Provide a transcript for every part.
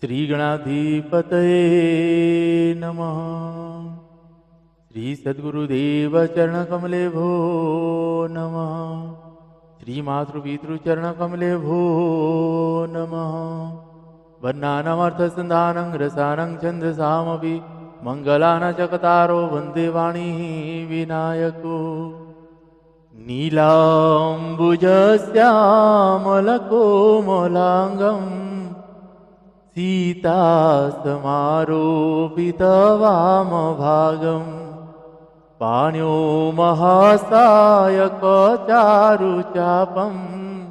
श्री गणाधिपतये नमः। श्री सद्गुरुदेव चरण कमले भो नमः। श्री मातृपितृचरण कमले भो नमः। वर्णानामर्थ संधानं रसानं छन्दसामपि मंगलान चकतारो वन्दे वाणी विनायको। नीलाम्बुजश्यामलकोमलाङ्गम् सीतासमारोपितवामभागम् पाण्यो महासायकचारुचापम्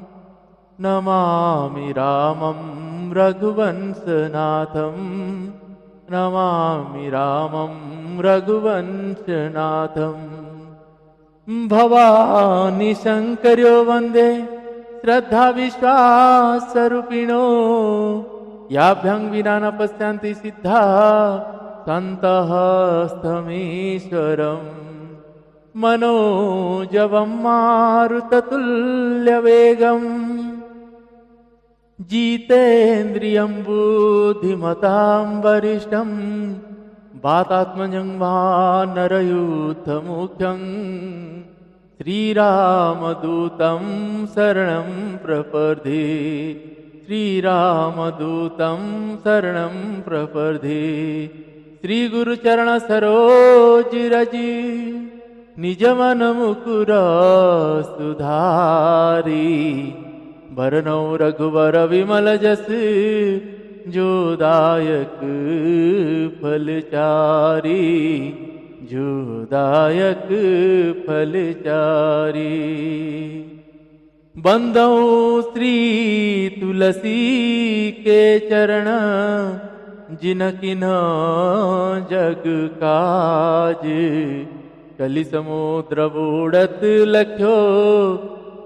नमामि रामं रघुवंशनाथं। नमामि रामं रघुवंशनाथम्। भवानी शंकर्यो वंदे श्रद्धा विश्वासरूपिणो। याभ्यां विना न पश्यन्ति सिद्धा सन्तः स्थमीश्वरम्। मनोजवं मारुततुल्यवेगम् जितेन्द्रियं बुद्धिमतां वरिष्ठं। वातात्मजं वानरयूथमुख्यं श्रीरामदूतं शरणं प्रपद्ये। श्रीरामदूतं शरणं प्रपद्ये। श्रीगुरुचरण सरोज रज निजमन मुकुर सुधारी। वरनौ रघुवर विमल जस जो दायक फलचारी। जो दायक फलचारी। बंदौ श्री तुलसी के चरण जिनकिन जग काज। कलि समुद्र बूढ़त लख्यो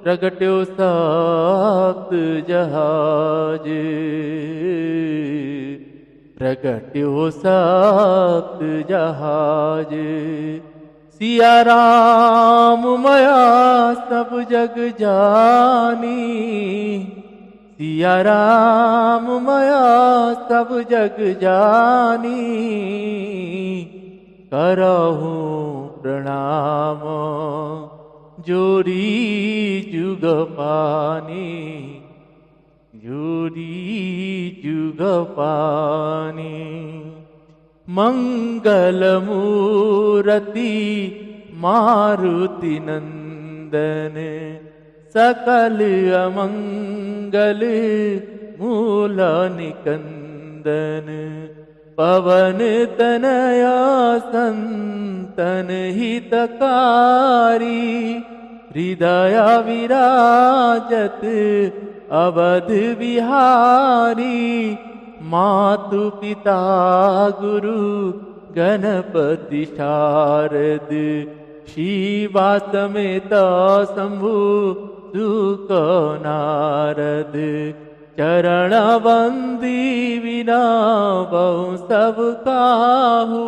प्रगट्यो सप्त जहाज। प्रगट्यो सप्त जहाज। सिया राम मया सब जग जानी। सिया राम मया सब जग जानी। करहु प्रणाम जोरी जुग पानी। जोरी जुग पानी। मंगल मूर्ति मारुति नंदन। सकल अमंगल मूल निकंदन। पवन तनया संतन हितकारी। हृदय विराजत अवध बिहारी। मातु पिता गुरु गणपति शारद। शिवा समेत शंभु सुख नारद। चरण बंदी विना बहु सब काहू।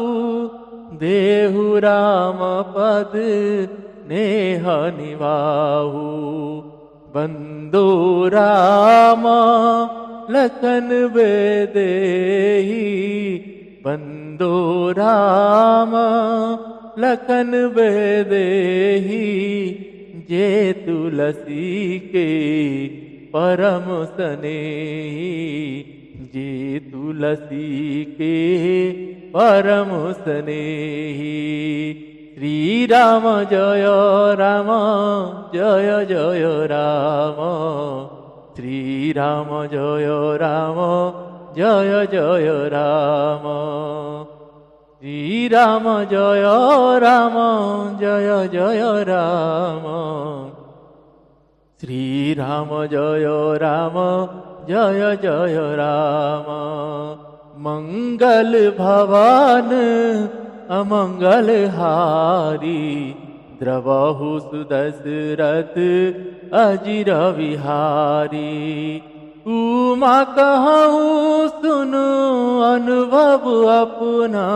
देहु राम पद नेह निवाहु। बंदो राम लखन बेदेही। बंदो राम लखन बेदेही। जे तुलसी के परम स्नेही। जे तुलसी के परम स्नेही। श्री राम जय राम जय जय राम। श्री राम जय राम जय जय राम। श्री राम जय राम जय जय राम। श्री राम जय राम जय जय राम। मंगल भवन अमंगल हारी। द्रवहु सुदशरथ अजिर विहारी। उमा कहूँ सुनु अनुभव अपना।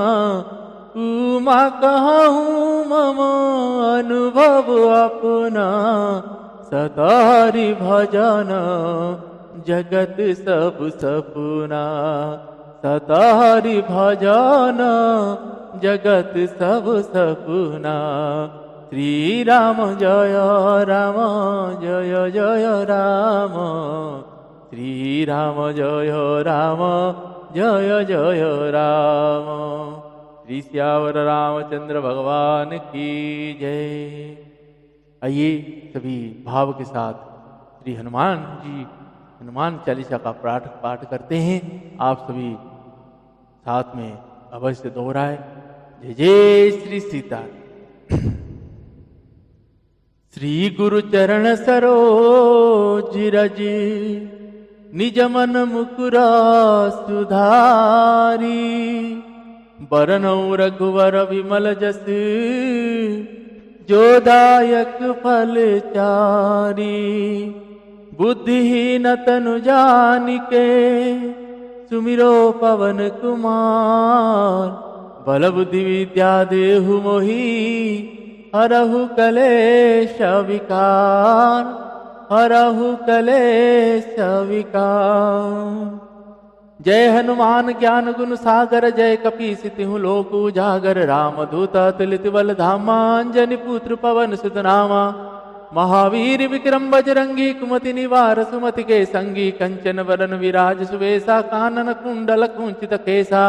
उमा कहूँ मम अनुभव अपना। सतारी भजन जगत सब सपना सताहरि भजन जगत सब सपना। श्री राम जय राम जय जय राम श्री राम जय राम जय जय राम। श्री सियावर रामचंद्र भगवान की जय। आइए सभी भाव के साथ श्री हनुमान जी हनुमान चालीसा का पाठ करते हैं। आप सभी साथ में अवश्य दोहराए। जय जय श्री सीता। श्री गुरु चरण सरोज रज निज मन मुकुरा सुधारी। बरनौ रघुवर विमल जस जोदायक फल चारी। बुद्धिहीन तनु जानिके सुमिरो पवन कुमार। बल बुद्धि विद्या देहु मोहि हरहु कलेश विकार हरहु कलेश विकार। जय हनुमान ज्ञान गुण सागर जय कपीस तिहु लोक उजागर। राम दूत अतुलित बल धामा अंजनी पुत्र पवन सुत नामा। महावीर विक्रम बजरंगी कुमति निवार सुमति के संगी। कंचन वरन विराज सुवेशा कानन कुंडल कुंचित केसा।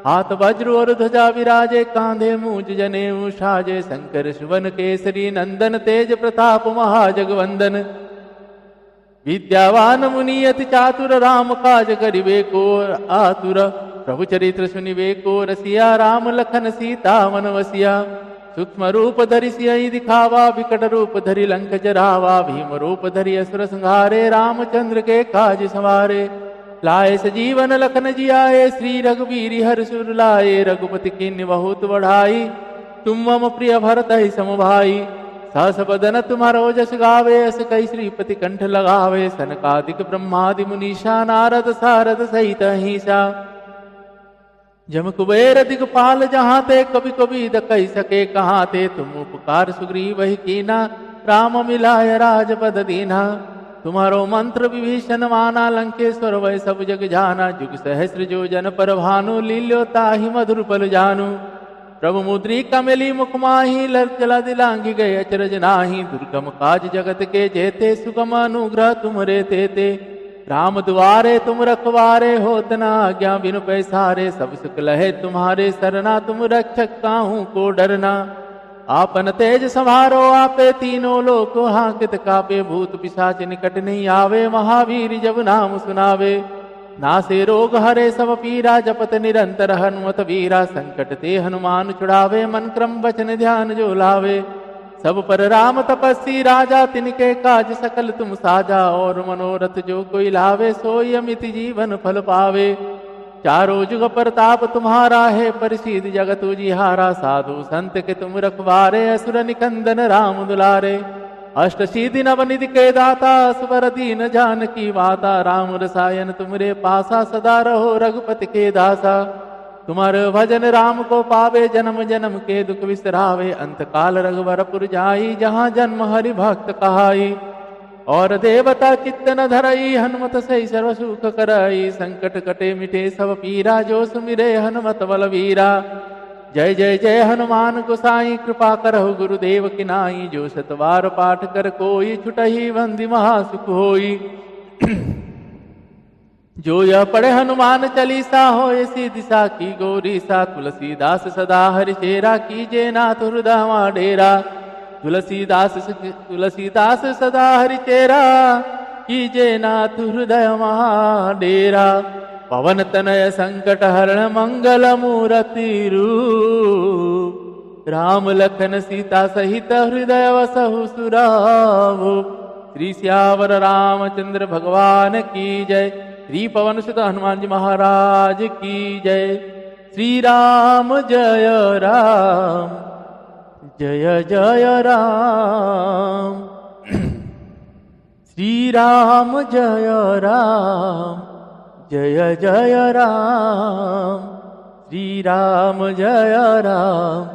हाथ वज्र और ध्वजा विराजे कांधे मूज जनेऊ साजे। शंकर सुवन केसरी नंदन तेज प्रताप महाजगवंदन। विद्यावान मुनि अति चातुर राम काज करिबे को आतुर। प्रभु चरित्र सुनिबे को रसिया राम लखन सीता मन वसिया। सूक्ष्म रूप धरि सियहि दिखावा विकट रूप धरि लंक जरावा। भीम रूप धरि असुर संहारे रामचंद्र के काज सवारे। लाए सजीवन लखन जियाए श्री रघुवीर हर सुर लाए। रघुपति कीन्य बहुत बढ़ाई तुम मम प्रिय भरत ही सम भाई। सहस बदन तुम्हारो जस गावे अस कई श्रीपति कंठ लगावे। सनकादिक ब्रह्मादि मुनीषा नारद सारद सहित अहिंसा। जम कुबेर दिगपाल जहाँ ते कभी कभी कही सके कहाँ ते। तुम उपकार सुग्रीव वही कीना राम मिलाय राजपद दीना। तुम्हारो मंत्र विभीषण माना लंकेश्वर वै सब जग जाना। जुग सहस्र जो जन पर भानु लील्यो ताहि मधुर पल जानु। प्रभु मुद्री कमली मुख माही लर चला दिलांगी गए अचरज नाही। दुर्गम काज जगत के जेते सुगम अनुग्रह तुमरे तेते। राम दुआरे तुम रखवारे होत न आज्ञा बिनु पैसारे। सब सुख लहे तुम्हारे सरना तुम रक्षक काहू को डरना। आपन तेज संभारो आपे तीनों लोक हाकित कापे। भूत पिशाच निकट नहीं आवे महावीर जब नाम सुनावे। नासे रोग हरे सब पीरा जपत निरंतर हनुमत वीरा। संकट ते हनुमान छुड़ावे मन क्रम वचन ध्यान जो लावे। सब पर राम तपस्वी राजा तिनके काज सकल तुम साजा। और मनोरथ जो कोई लावे सोई अमित जीवन फल पावे। चारों जुग प्रताप तुम्हारा है परिसिद्ध जगत उजिहारा। साधु संत के तुम रखवारे असुर निकंदन राम दुलारे। अष्ट सिद्धि नवनिधि के दाता स्वर दीन जानकी माता। राम रसायन तुमरे पासा सदा रहो रघुपति के दासा। तुम्हारे भजन राम को पावे जन्म जन्म के दुख विसरावे। अंत काल रघुवरपुर जाई जहाँ जन्म हरि भक्त कहाई। और देवता चित्त न धरई हनुमत सही सर्व सुख करई। संकट कटे मिटे सब पीरा जो सुमिरे हनुमत बलवीरा। जय जय जय हनुमान गोसाई कृपा करहु गुरुदेव की नाई। जो सतवार पाठ कर कोई छुटही बंदी महासुख होई। जो यह पढ़े हनुमान चालीसा हो ऐसी दिशा की गौरीसा। तुलसीदास सदा हरि चेरा कीजे नाथ हृदय डेरा। तुलसीदास सदा हरि चेरा कीजे नाथ हृदय डेरा। पवन तनय संकट हरण मंगल मूर्ति रूप। राम लखन सीता सहित हृदय वसहु सुरावो। श्री सियावर रामचंद्र भगवान की जय। श्री पवन सुत हनुमान जी महाराज की जय। श्री राम जय राम जय जय राम। श्री राम जय राम जय जय राम। श्री राम जय राम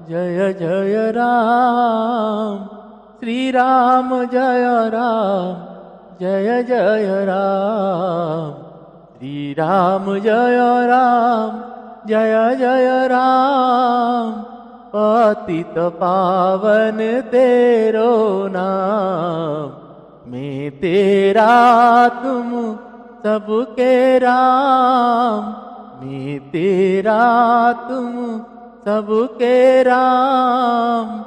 जय जय राम। श्री राम जय राम जय जय राम, श्री राम जय राम, जय जय राम, पतित पावन तेरो नाम, मैं तेरा तुम सबके राम, मैं तेरा तुम सबके राम,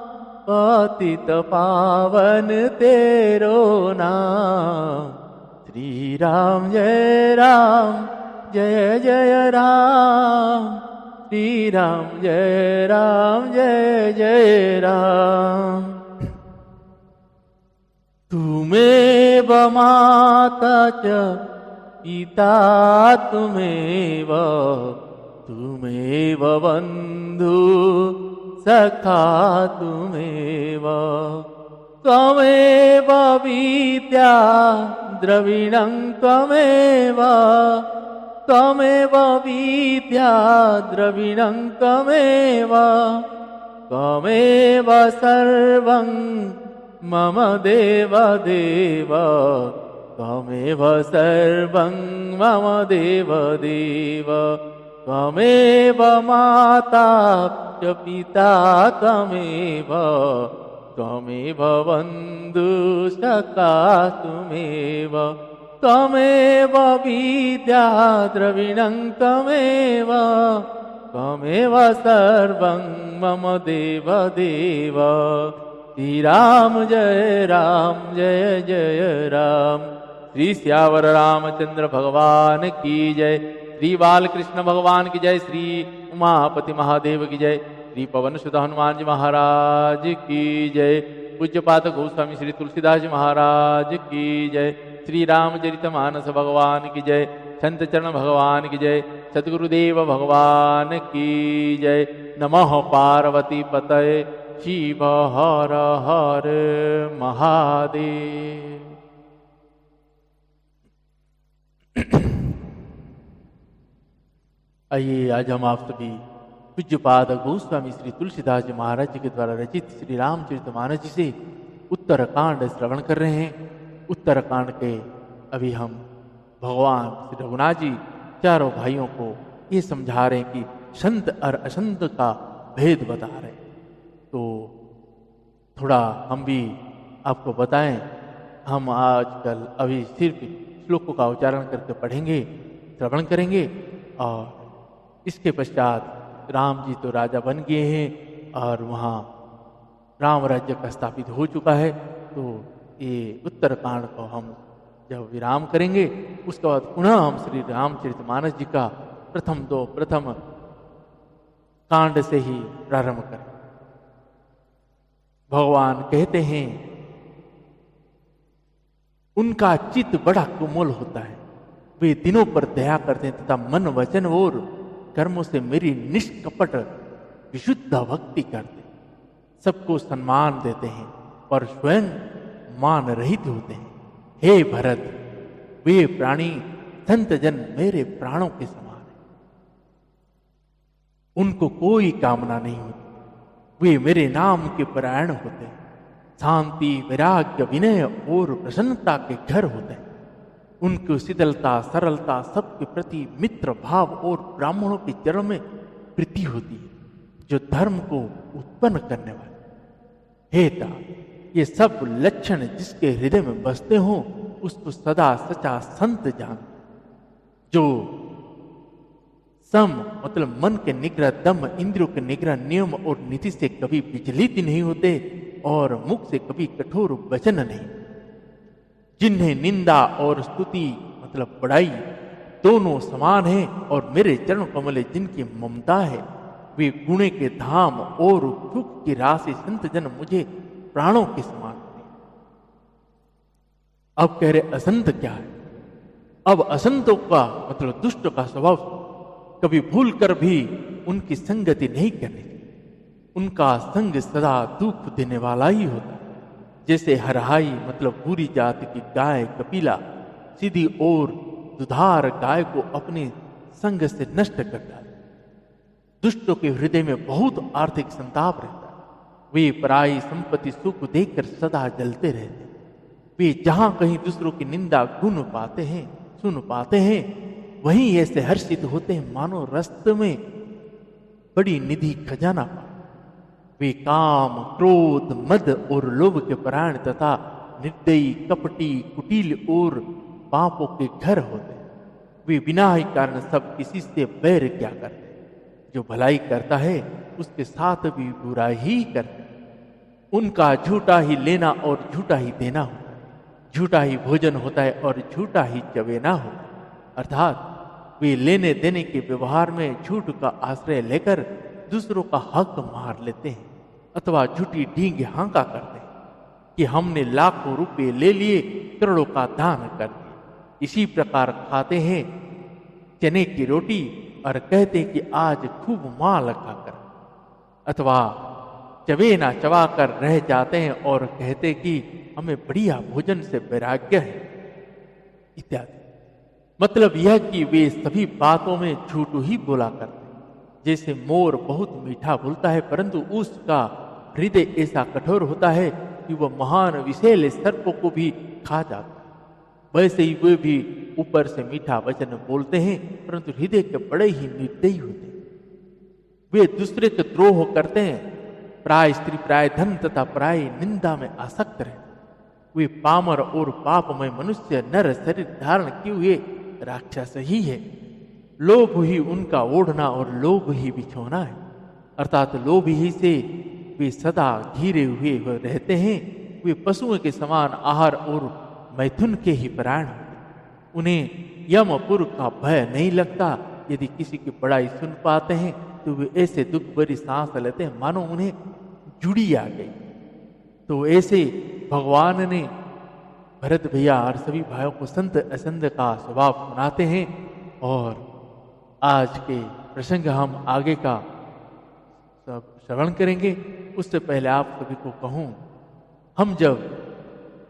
पतित पावन तेरो नाम, श्री राम जय राम, जय जय राम, श्री राम जय राम, जय जय राम। तुमेव माता च पिता तुमेव, तुमेव बन्धु सखा तुमेव, त्वमेव विद्या द्रविणं त्वमेव, त्वमेव विद्या द्रविणं त्वमेव, त्वमेव सर्वं मम देव देव, त्वमेव सर्वं मम देव देव, त्वमेव माता च पिता त्वमेव, त्वमेव बन्धु सखा त्वमेव, त्वमेव विद्या द्रविणं त्वमेव, त्वमेव सर्वं मम देव देव। श्री राम जय राम, जय जय राम। श्री श्यावर रामचंद्र भगवान की जय, श्री बालकृष्ण भगवान की जय, श्री उमापति महादेव की जय, श्री पवन सुत हनुमान जी महाराज की जय, पूज्यपाद गोस्वामी श्री तुलसीदास जी महाराज की जय, श्री रामचरितमानस भगवान की जय, संत चरण भगवान की जय, सद्गुरुदेव भगवान की जय। नमः पार्वती पतये शिव हर हर महादेव। आइए आज हम आप सभी पूज्यपाद गोस्वामी श्री तुलसीदास जी महाराज जी के द्वारा रचित श्री रामचरितमानस जी से उत्तरकांड श्रवण कर रहे हैं। उत्तरकांड के अभी हम भगवान श्री रघुनाथ जी चारों भाइयों को ये समझा रहे हैं कि संत और असंत का भेद बता रहे हैं। तो थोड़ा हम भी आपको बताएं, हम आजकल अभी सिर्फ श्लोकों का उच्चारण करके पढ़ेंगे, श्रवण करेंगे, और इसके पश्चात राम जी तो राजा बन गए हैं और वहाँ राम राज्य का स्थापित हो चुका है। तो ये उत्तरकांड को हम जब विराम करेंगे, उसके बाद पुनः हम श्री रामचरितमानस जी का प्रथम कांड से ही प्रारंभ करें। भगवान कहते हैं उनका चित्त बड़ा कोमल होता है, वे दिनों पर दया करते हैं तथा मन वचन और कर्मों से मेरी निष्कपट विशुद्ध भक्ति करते, सबको सम्मान देते हैं और स्वयं मान रहित होते हैं। हे भरत, वे प्राणी संत जन मेरे प्राणों के समान है, उनको कोई कामना नहीं होती, वे मेरे नाम के परायण होते हैं, शांति वैराग्य विनय और प्रसन्नता के घर होते हैं, उनकी शीतलता सरलता सबके प्रति मित्र भाव और ब्राह्मणों के चरण में प्रीति होती है, जो धर्म को उत्पन्न करने वाले। हे ता, ये सब लक्षण जिसके हृदय में बसते हों उसको सदा सच्चा संत जान, जो सम मतलब मन के निग्रह, दम, इंद्रियों के निग्रह, नियम और नीति से कभी विचलित नहीं होते और मुख से कभी कठोर वचन नहीं, जिन्हें निंदा और स्तुति मतलब बड़ाई दोनों समान है, और मेरे चरण कमल जिनकी ममता है, वे गुणे के धाम और सुख की राशि संत जन मुझे प्राणों के समान है। अब कह रहे असंत क्या है। अब असंतों का मतलब दुष्ट का स्वभाव कभी भूल कर भी उनकी संगति नहीं करनी चाहिए, उनका संग सदा दुख देने वाला ही होता है। जैसे हरहाई मतलब बुरी जाति की गाय कपिला सीधी और दुधार गाय को अपने संग से नष्ट करता है। दुष्टों के हृदय में बहुत आर्थिक संताप रहता है, वे पराई संपत्ति सुख देखकर सदा जलते रहते हैं। वे जहां कहीं दूसरों की निंदा गुण पाते हैं, सुन पाते हैं, वहीं ऐसे हर्षित होते हैं मानो रास्ते में बड़ी निधि खजाना पा। वे काम, क्रोध, मद और लोभ के परायण तथा निर्दयी, कपटी, कुटिल और पापों के घर होते हैं। वे बिना ही कारण सब किसी से बैर क्या करते हैं। जो भलाई करता है उसके साथ भी बुराई ही करते हैं। उनका झूठा ही लेना और झूठा ही देना होता है। झूठा ही भोजन होता है और झूठा ही चवेना होता है। अर्थात वे लेने देने के व्यवहार में झूठ का आश्रय लेकर दूसरों का हक मार लेते हैं अथवा झूठी ढींग हांका करते हैं कि हमने लाखों रुपए ले लिए, करोड़ों का दान कर दिया। इसी प्रकार खाते हैं चने की रोटी और कहते हैं कि आज खूब माल खाकर, अथवा चबे ना चबा कर रह जाते हैं और कहते कि हमें बढ़िया भोजन से वैराग्य है इत्यादि। मतलब यह कि वे सभी बातों में झूठ ही बोला करते हैं। जैसे मोर बहुत मीठा बोलता है परंतु उसका हृदय ऐसा कठोर होता है कि वह महान विषैले सर्पों को भी खा जाता है, वैसे ही वे भी ऊपर से मीठा वचन बोलते हैं परंतु हृदय के बड़े ही निर्दयी होते हैं। वे दूसरे के द्रोह करते हैं, प्राय स्त्री, प्राय धन तथा प्राय निंदा में आसक्त रहते। वे पामर और पापमय मनुष्य नर शरीर धारण किए हुए राक्षस ही है। लोभ ही उनका ओढ़ना और लोभ ही बिछोना है। अर्थात लोभ ही से वे सदा घिरे हुए रहते हैं। वे पशुओं के समान आहार और मैथुन के ही परायण होते। उन्हें यमपुर का भय नहीं लगता। यदि किसी की बड़ाई सुन पाते हैं तो वे ऐसे दुख भरी सांस लेते हैं मानो उन्हें जुड़ी आ गई। तो ऐसे भगवान ने भरत भैया और सभी भाइयों को संत असंत का स्वभाव सुनाते हैं। और आज के प्रसंग हम आगे का सब श्रवण करेंगे। उससे पहले आप सभी को कहूँ, हम जब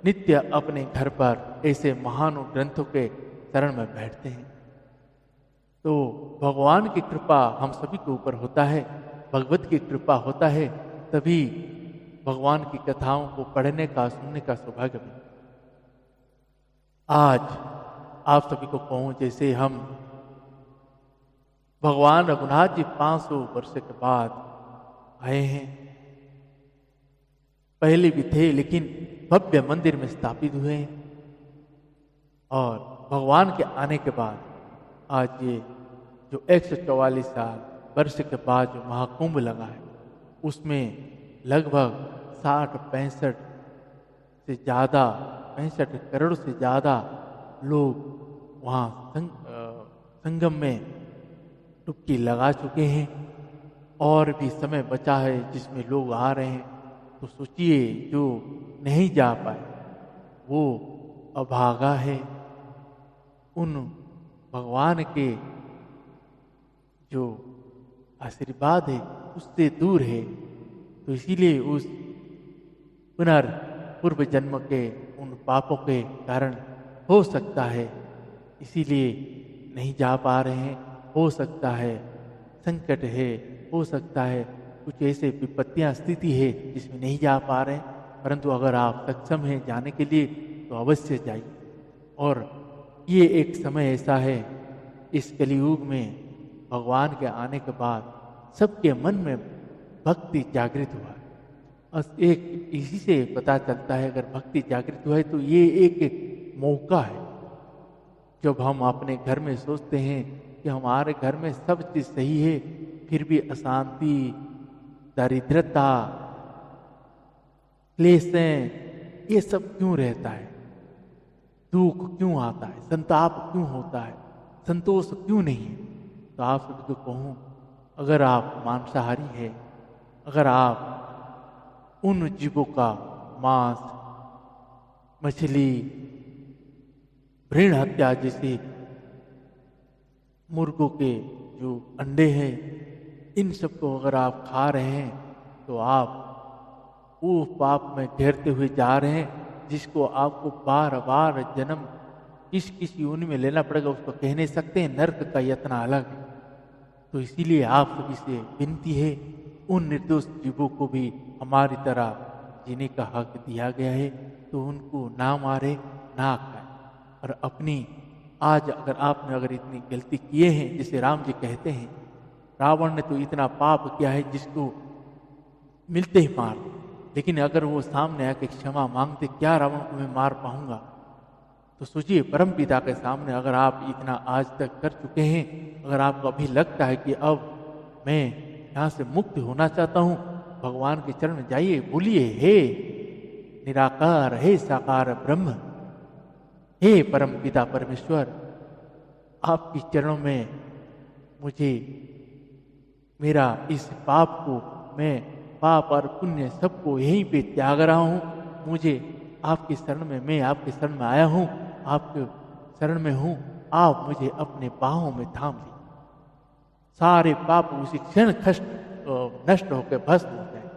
नित्य अपने घर पर ऐसे महान ग्रंथों के शरण में बैठते हैं तो भगवान की कृपा हम सभी के ऊपर होता है, भगवत की कृपा होता है, तभी भगवान की कथाओं को पढ़ने का, सुनने का सौभाग्य मिलता है। आज आप सभी को कहूँ, जैसे हम भगवान रघुनाथ जी 500 वर्ष के बाद आए हैं। पहले भी थे लेकिन भव्य मंदिर में स्थापित हुए हैं। और भगवान के आने के बाद आज ये जो 144 साल वर्ष के बाद जो महाकुंभ लगा है उसमें लगभग 65 से ज़्यादा 65 करोड़ से ज़्यादा लोग वहाँ संगम में डुबकी लगा चुके हैं। और भी समय बचा है जिसमें लोग आ रहे हैं। तो सोचिए, जो नहीं जा पाए वो अभागा है, उन भगवान के जो आशीर्वाद है उससे दूर है। तो इसीलिए उस पूर्व जन्म के उन पापों के कारण हो सकता है, इसीलिए नहीं जा पा रहे हैं। हो सकता है संकट है, हो सकता है कुछ ऐसे विपत्तियां स्थिति है जिसमें नहीं जा पा रहे हैं। परंतु अगर आप सक्षम हैं जाने के लिए तो अवश्य जाइए। और ये एक समय ऐसा है इस कलियुग में भगवान के आने के बाद सबके मन में भक्ति जागृत हुआ है। और एक इसी से पता चलता है अगर भक्ति जागृत हुआ है तो ये एक मौका है। जब हम अपने घर में सोचते हैं कि हमारे घर में सब चीज़ सही है फिर भी अशांति, दारिद्रता, क्लेशें, ये सब क्यों रहता है, दुख क्यों आता है, संताप क्यों होता है, संतोष क्यों नहीं है। तो आप सभी को कहूँ, अगर आप मांसाहारी है, अगर आप उन जीवों का मांस, मछली, भ्रूण हत्या जैसे मुर्गों के जो अंडे हैं, इन सब को अगर आप खा रहे हैं तो आप वो पाप में घेरते हुए जा रहे हैं जिसको आपको बार बार जन्म किस योनि में लेना पड़ेगा उसको कह नहीं सकते हैं। नर्क का यातना अलग है। तो इसीलिए आप सभी से विनती है उन निर्दोष जीवों को भी हमारी तरह जीने का हक दिया गया है तो उनको ना मारे ना खाए। और अपनी आज अगर इतनी गलती किए हैं, जिसे राम जी कहते हैं, रावण ने तो इतना पाप किया है जिसको मिलते ही मार, लेकिन अगर वो सामने आके क्षमा मांगते, क्या रावण को मैं मार पाऊंगा? तो सोचिए, परम पिता के सामने अगर आप इतना आज तक कर चुके हैं, अगर आपको अभी लगता है कि अब मैं यहाँ से मुक्त होना चाहता हूँ, भगवान के चरण में जाइए, बोलिए, हे निराकार, हे साकार ब्रह्म, हे परम पिता परमेश्वर, आपके चरणों में मुझे मेरा इस पाप को, मैं पाप और पुण्य सबको यहीं पे त्याग रहा हूँ। मुझे आपके शरण में, मैं आपके शरण में आया हूँ, आपके शरण में हूँ, आप मुझे अपने बाहों में थाम लीजिए। सारे पाप उसी क्षण नष्ट होकर भस्म हो जाए,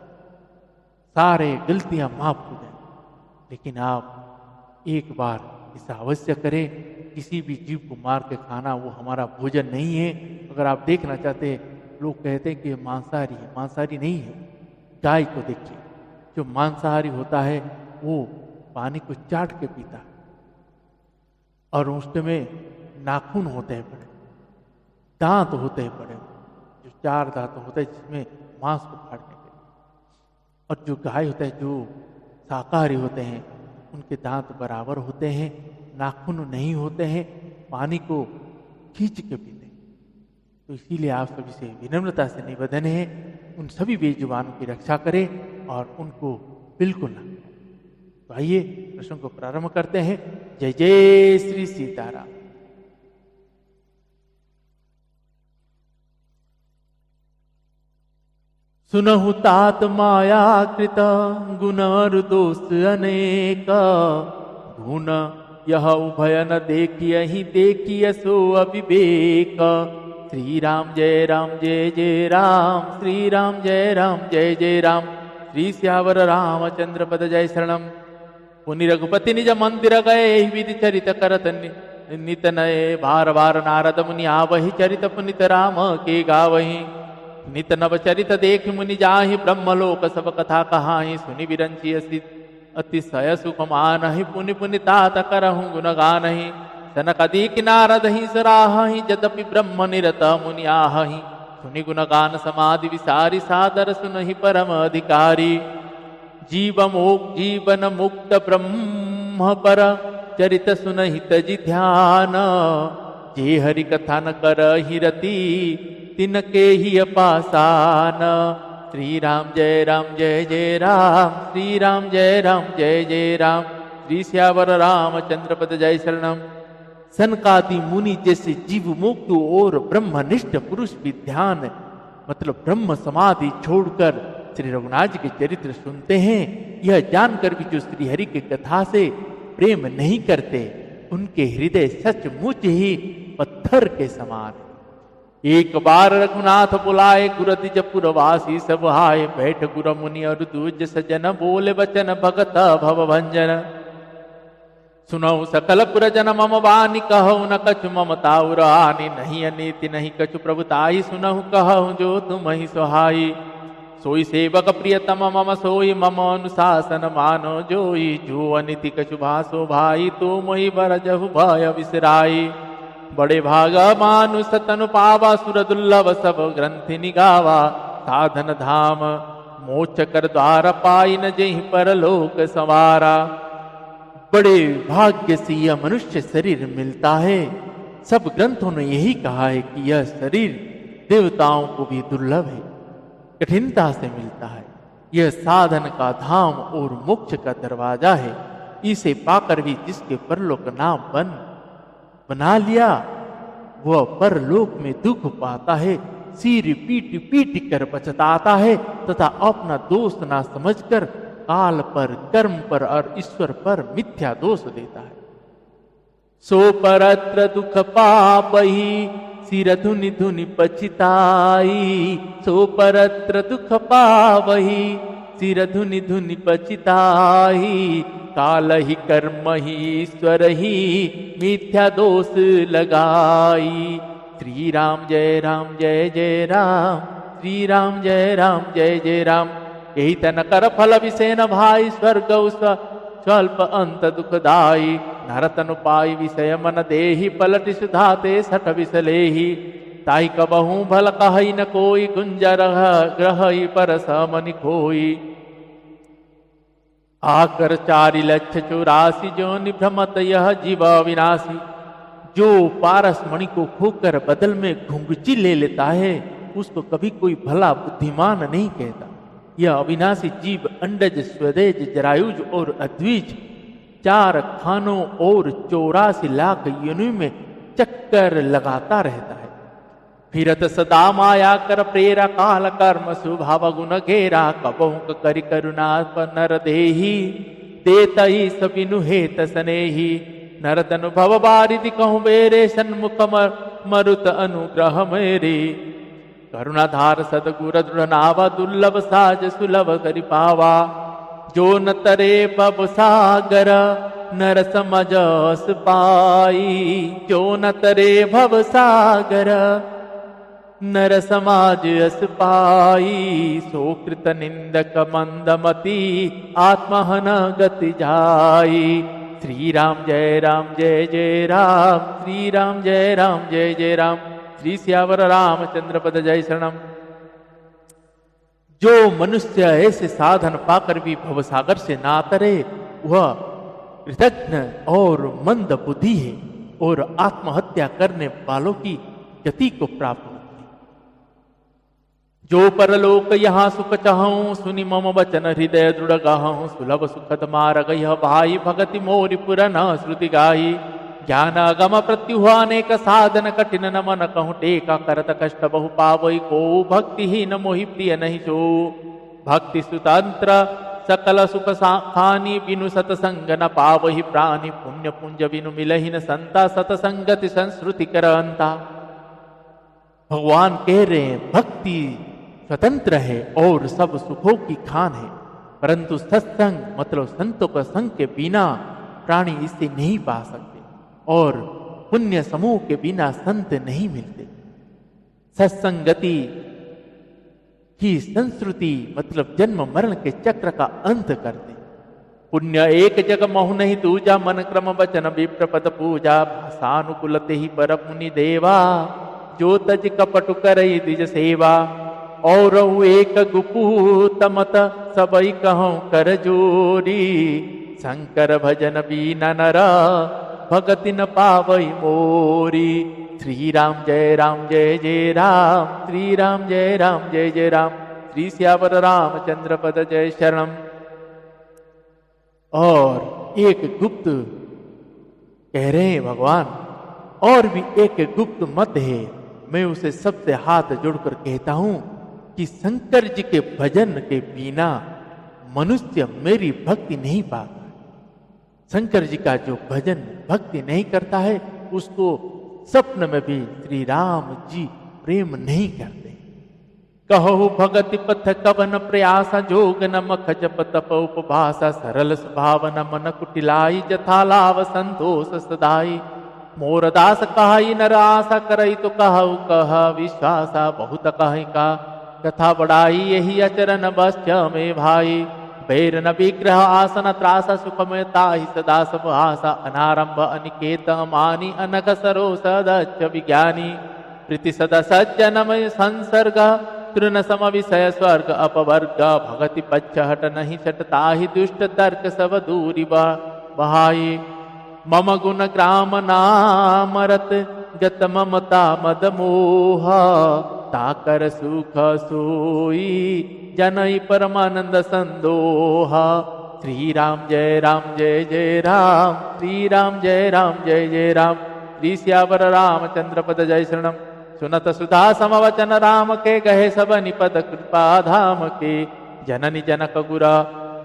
सारे गलतियां माफ हो जाए। लेकिन आप एक बार ऐसा अवश्य करें, किसी भी जीव को मार के खाना वो हमारा भोजन नहीं है। अगर आप देखना चाहते हैं, लोग कहते हैं कि मांसाहारी है, मांसाहारी नहीं है। गाय को देखिए, जो मांसाहारी होता है वो पानी को चाट के पीता है, और उसमें नाखून होते हैं बड़े, दांत होते हैं बड़े, जो 4 दांत होते हैं जिसमें मांस को फाड़ने के लिए। और जो गाय होता है, जो शाकाहारी होते हैं, उनके दांत बराबर होते हैं, नाखून नहीं होते हैं, पानी को खींच के पीते हैं। तो इसीलिए आप सभी से विनम्रता से निवेदन है, उन सभी बेजुबानों की रक्षा करें और उनको बिल्कुल ना। तो आइए प्रश्न को प्रारंभ करते हैं। जय जय श्री सीताराम। सुनहु तात माया कृत गुण और दोष अनेक, गुण यह उभय न देखियहि देखिय सो अविवेक। श्री राम जय जय राम, श्री राम जय जय राम। श्री श्यावर रामचंद्र पद जय शरणम। पुनि रघुपति निज मंदिर गए, विधि चरित करत नित नये। बार बार नारद मुनि आवहि, चरित पुनित राम के गावहि। नित नव चरित देख मुनि जाहि, ब्रह्मलोक सब कथा कहाहि। सुनि विरंचि अतिशय सुख मानहि, पुनि पुनि तात करहु गुण गानहि। सनक अदिक नारद ही सराहहि, यद्यपि ब्रह्म निरत मुनि आहहि। सुनि गुण गान समाधि विसारी, सादर सुनहि परम अधिकारी। जीवन मुक्त ब्रह्म पर, चरित सुनहि तजि ध्यान। जे हरि कथा न करहि रति, तिनके ही अपासान। श्री राम जय जय राम, श्री राम जय जय राम। श्री श्यावर रामचंद्र पद जय शरणम। सनकादि मुनि जैसे जीव मुक्त और ब्रह्मनिष्ठ पुरुष भी ध्यान, मतलब ब्रह्म समाधि छोड़कर श्री रघुनाथ जी के चरित्र सुनते हैं, यह जानकर भी जो श्री हरि की कथा से प्रेम नहीं करते, उनके हृदय सचमुच ही पत्थर के समान। एक बार रघुनाथ बुलाए, गुरदिज पुरवासी सब आए। बैठ गुर मुनि और दूज सजन, बोले वचन भगत भव भंजन। सुनऊ सकल पुरजन मम वाणी, कहु न कछु ममता उरानी। नहीं अनीति नहीं कछु प्रभुताई, सुनहु कहु जो तुम ही सुहाई। सोई सेवक प्रियतम मम, सोई मम अनुशासन मानो जोई। जो अनिति कछु भासो भाई, तो मोहि बरजहु भय बिसराई। बड़े भागा मानुष तनु पावा, सुर दुर्लभ सब ग्रंथि निगावा। साधन धाम मोक्ष कर द्वार, पाई न जेहि परलोक संवारा। बड़े भाग्य से यह मनुष्य शरीर मिलता है। सब ग्रंथों ने यही कहा है कि यह शरीर देवताओं को भी दुर्लभ है, कठिनता से मिलता है। यह साधन का धाम और मोक्ष का दरवाजा है। इसे पाकर भी जिसके परलोक नाम बना लिया, वह परलोक में दुख पाता है, सिर पीट पीट कर पछताता है, तथा अपना दोष ना समझकर काल पर, कर्म पर और ईश्वर पर मिथ्या दोष देता है। सो परत्र दुख पापहि, सिर धुनि धुनि पछिताई। सो परत्र दुख पावहि, सिर धुनि धुनि पछिताई। काल ही कर्म ही ईश्वर ही, मिथ्या दोष लगाई। श्री राम जय जय राम, श्री राम जय जय राम। यही तन कर फल विषय न भाई स्वर्ग स्वल्प अंत दुखदाई नरतनु पाई विषय मन देहि पलटि सुधाते सठ विसलेहि ताई कबहू भल कहई न कोई गुंजर ग्रहई पर समनि खोई आकर 4,84,00,000 जो निभ्रमत यह जीव अविनाशी। जो पारस मणि को खोकर बदल में घुंघची ले लेता है उसको कभी कोई भला बुद्धिमान नहीं कहता। यह अविनाशी जीव अंडज स्वदेज जरायुज और अद्विज 4 खानों और 84 लाख योनि में चक्कर लगाता रहता है। फिरत सदा माया कर प्रेरा काल कर्म स्वभाव गुण घेरा कबहु करि करुणा नर देही देत ही सबिनु हेत स्नेही नरतनु भव बारिधि कहूँ बेरे सन्मुख मरुत अनुग्रह मेरे करुणाधार सदगुर दृढ़ नावा दुर्लभ साज सुलभ करि पावा जो न तरे पब सागर नर समझस पाई जो न तरे भव सागर नर समाज अस पाई सोकृत निंदक मंदमती आत्महन गति जाई। श्री राम जय जय राम श्री राम जय जय राम श्री सियावर रामचंद्र पद जय शरणम। जो मनुष्य ऐसे साधन पाकर भी भवसागर से ना तरे वह कृतज्ञ और मंद बुद्धि है और आत्महत्या करने वालों की गति को प्राप्त होती है। जो परलोक यहाँ सुख चाहूं सुनि मम वचन हृदय दृढ़ गाहूं सुलभ सुखद मार्ग यह भाई भगति मोरि पुरन श्रुति गाई ज्ञान अगम प्रत्युह अनेक साधन कठिन न मन कहूँ टेका करत कष्ट बहु पावई को भक्ति ही न मोहि प्रिय नहीं जो भक्ति सुतंत्र सकल सुख खानी बिनु सतसंग न पावहि प्राणी पुण्य पुंज बिनु मिलहि न संता सतसंगति संस्कृति करंता। भगवान कह रहे हैं भक्ति स्वतंत्र है और सब सुखों की खान है परंतु सत्संग मतलब संतों का संग के बिना प्राणी इसे नहीं पा सकते और पुण्य समूह के बिना संत नहीं मिलते। सत्संगति ही संस्कृति मतलब जन्म मरण के चक्र का अंत करते। पुण्य एक जग महु नहीं दूजा मन क्रम वचन विप्रपद पूजा भाषानुकूल ही पर मुनि देवा जो तज कपटु करई द्विज सेवा और एक गुपूतमत सबई कहूं कर जोरी शंकर भजन बीना नर भगति न पावई मोरी। श्री राम जय जय राम श्री राम जय जय राम श्री सियावर रामचंद्र पद जय शरणम। और एक गुप्त कह रहे हैं भगवान और भी एक गुप्त मत है मैं उसे सबसे हाथ जोड़कर कहता हूं कि शंकर जी के भजन के बिना मनुष्य मेरी भक्ति नहीं पाता। शंकर जी का जो भजन भक्ति नहीं करता है उसको स्वप्न में भी श्री राम जी प्रेम नहीं करते। कहो भगति पथ कवन प्रयास जोग न मख जप तप उपभाषा सरल स्वभाव न मन कुटिलाई जथा लाभ संतोष सदाई मोर दास कहाई नर आशा करई तो कहु कह विश्वासा बहुत कहि का कथा बढ़ाई यही अचरन बस्य में भाई बैर न विग्रह आसन त्रास सुख में ताहि सदा सब आशा अनारंभ अनिकेत मानी अनग सरो सदच्च विज्ञानी प्रीति सदा सज्जनमय संसर्ग तृण सम विषय स्वर्ग अपवर्ग भगति पच्छ हट नहीं छटताहि दुष्ट तर्क सब दूरी बहाई मम गुण ग्राम नामरत जत ममता मद मोह ताकर सुख सोई जनई परमानंद संदोहा। श्री राम जय जय राम श्री राम जय जय राम श्री सियावर रामचंद्र पद जय शरणम। सुनत सुधा समवचन राम के गहे सब निपद कृपा धाम के जननी जनक गुरा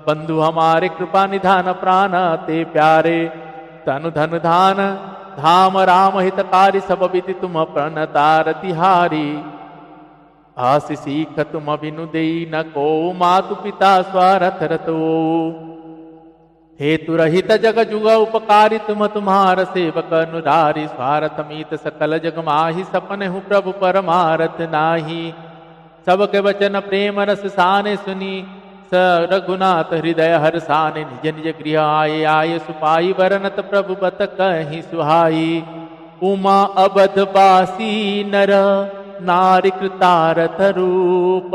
बंधु हमारे कृपा निधान प्राण ते प्यारे तनु धन धान धाम राम हितकारी सब विधि तुम प्रणतार तिहारी आसि सीख तुम बिनु देई न को मातु पिता स्वारथ रतो हेतु रहित जग जुग उपकारी तुम तुम्हार सेवक अनुरारी स्वार्थ मीत सकल जग माही सपने हूँ प्रभु परमारथ नाही सबके वचन प्रेम रस साने सुनी स रघुनाथ हृदय हर्षाने निज निज गृह आये आये सुपाई वरनत प्रभु बत कहि सुहाई। उमा अबध बासी नर नारी कृतारथ रूप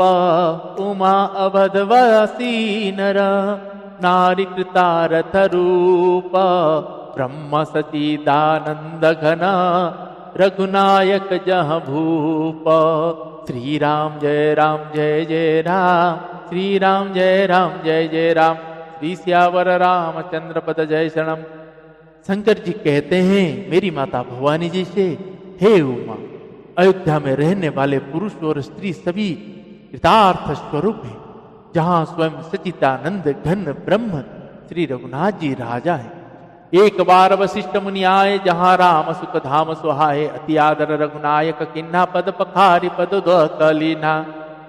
उमा अबध बासी नर नारी कृतारथ रूप ब्रह्म सचिदानंद घन रघुनायक जह भूप। श्री राम जय राम श्री राम जय जय राम श्री सियावर रामचंद्र पद जय शरणम। शंकर जी कहते हैं मेरी माता भवानी जी से, हे उमा, अयोध्या में रहने वाले पुरुष और स्त्री सभी कृतार्थ स्वरूप हैं, जहां स्वयं सचिदानंद घन ब्रह्म श्री रघुनाथ जी राजा हैं। एक बार वशिष्ठ मुनि आए, जहां राम सुख धाम सुहाए। अति आदर रघुनायक किन्हा पद पखारी पद कलीना।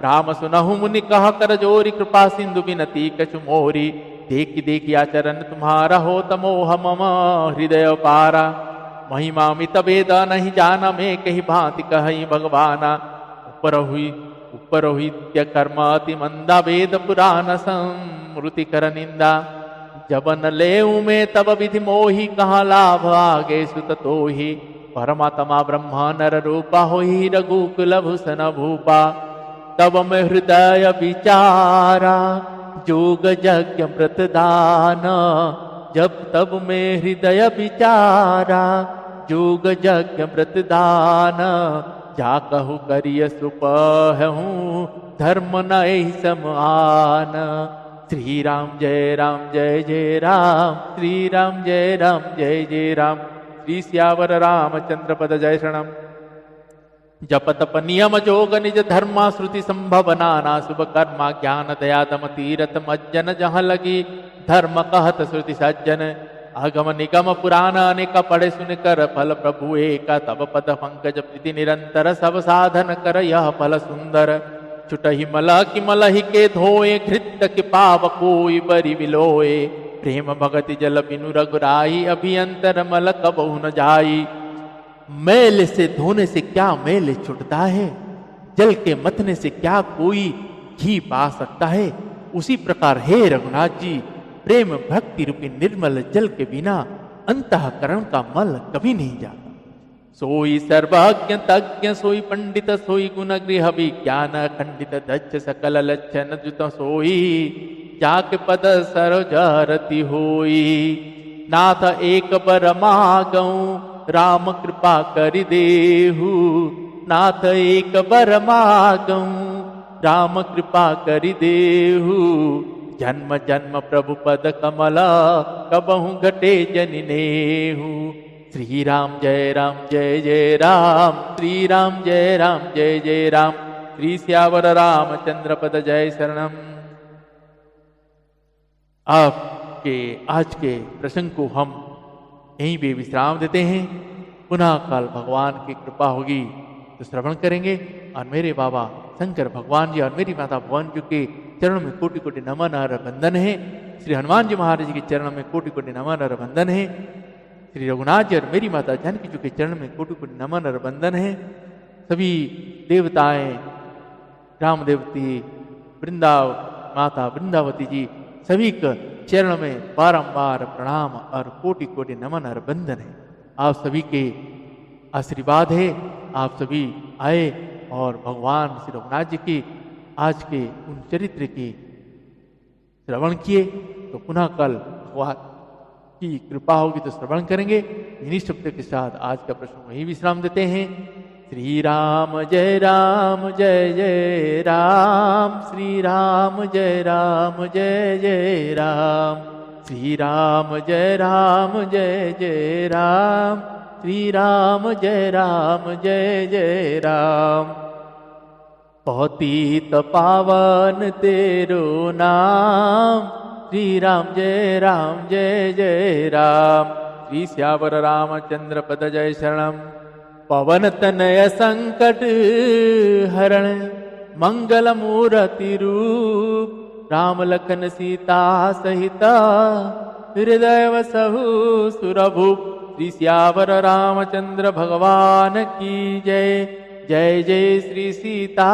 राम सुनहु मुनि कह कर जोरी कृपा सिंधु बिनती कछु मोरी। देखी देखी आचरण तुम्हारा हो तमोह मम हृदय पारा। महिमा मित वेद नहीं जाना मैं कही भांति कही भगवाना। ऊपर हुई कर्म अति मंदा वेद पुराण समृति कर निंदा। जब न ले में तब विधि मोही कहा लाभ आगे सुत तो ही। परमात्मा ब्रह्मा नर रूपा हो ही रघुकुल भूषण भूपा। तब में हृदय विचारा जोग यज्ञ व्रतदान। जब तब में हृदय विचारा जोग यज्ञ व्रतदान। जा कहु करिय सुपहूँ धर्म नहीं समान। श्री राम जय राम श्री राम जय जय राम श्री सियावर रामचंद्र पद जय शरणम। जप तप नियम जोग निज धर्मा श्रुति संभव नाना। शुभ कर्मा ज्ञान दया दम तीरथ मज्जन जहाँ लगी। धर्म कहत श्रुति सज्जन आगम निगम पुराण अनेक पढ़े सुन कर। फल प्रभु एक तब पद पंकज प्रीति निरंतर। सब साधन कर यह फल सुंदर। छुटहि मला कि मलहि के धोए। घृत के पाव कोई बरि विलोए। प्रेम भगति जल बिनु रघुराई। अभियंतर मल कबहु न जाई। मैल से धोने से क्या मैल छुटता है। जल के मथने से क्या कोई घी पा सकता है। उसी प्रकार हे रघुनाथ जी, प्रेम भक्ति रूपी निर्मल जल के बिना अंतःकरण का मल कभी नहीं जाता। सोई सर्वज्ञ तज्ञ सोई पंडित सोई गुण गृह विज्ञान खंडित दक्ष सकल लक्षण जुत सोई। जाके पद सरोजरति होई। नाथ एक बर मागऊं राम कृपा करि देहु। नाथ एक बर मागऊं राम कृपा करि देहु। जन्म जन्म प्रभु पद कमला कबहु घटे जनि नेहु। श्री राम जय राम श्री राम जय जय राम श्री सियावर रामचंद्र पद जय शरणम। आपके आज के प्रसंग को हम यहीं पे विश्राम देते हैं। पुनः कल भगवान की कृपा होगी तो श्रवण करेंगे। और मेरे बाबा शंकर भगवान जी और मेरी माता भगवान जी के चरणों में कोटि कोटि नमन और वंदन है। श्री हनुमान जी महाराज जी के चरणों में कोटि कोटि नमन और वंदन है। श्री रघुनाथ जी और मेरी माता जानकी जी के चरण में कोटि कोटि नमन और वंदन है। सभी देवताएं, राम देवती, माता वृंदावती जी सभी के चरण में बारंबार प्रणाम और कोटि कोटि नमन और वंदन है। आप सभी के आशीर्वाद है। आप सभी आए और भगवान श्री रघुनाथ जी की आज के उन चरित्र की श्रवण किए। तो पुनः कल भगवान की कृपा होगी तो श्रवण करेंगे। इन्हीं शब्द के साथ आज का प्रश्न वही विश्राम देते हैं। श्री राम जय राम श्री राम जय जय राम श्री राम जय राम श्री राम जय जय राम। पतित पावन तेरो नाम श्री राम जय राम श्री सियावर रामचंद्र पद जय शरणम। पवन तनय संकट हरण मंगल मूर्ति रूप। राम लखन सीता सहिता हृदय वसहु सुरभूप। श्री सियावर रामचंद्र भगवान की जय जय श्री सीताराम।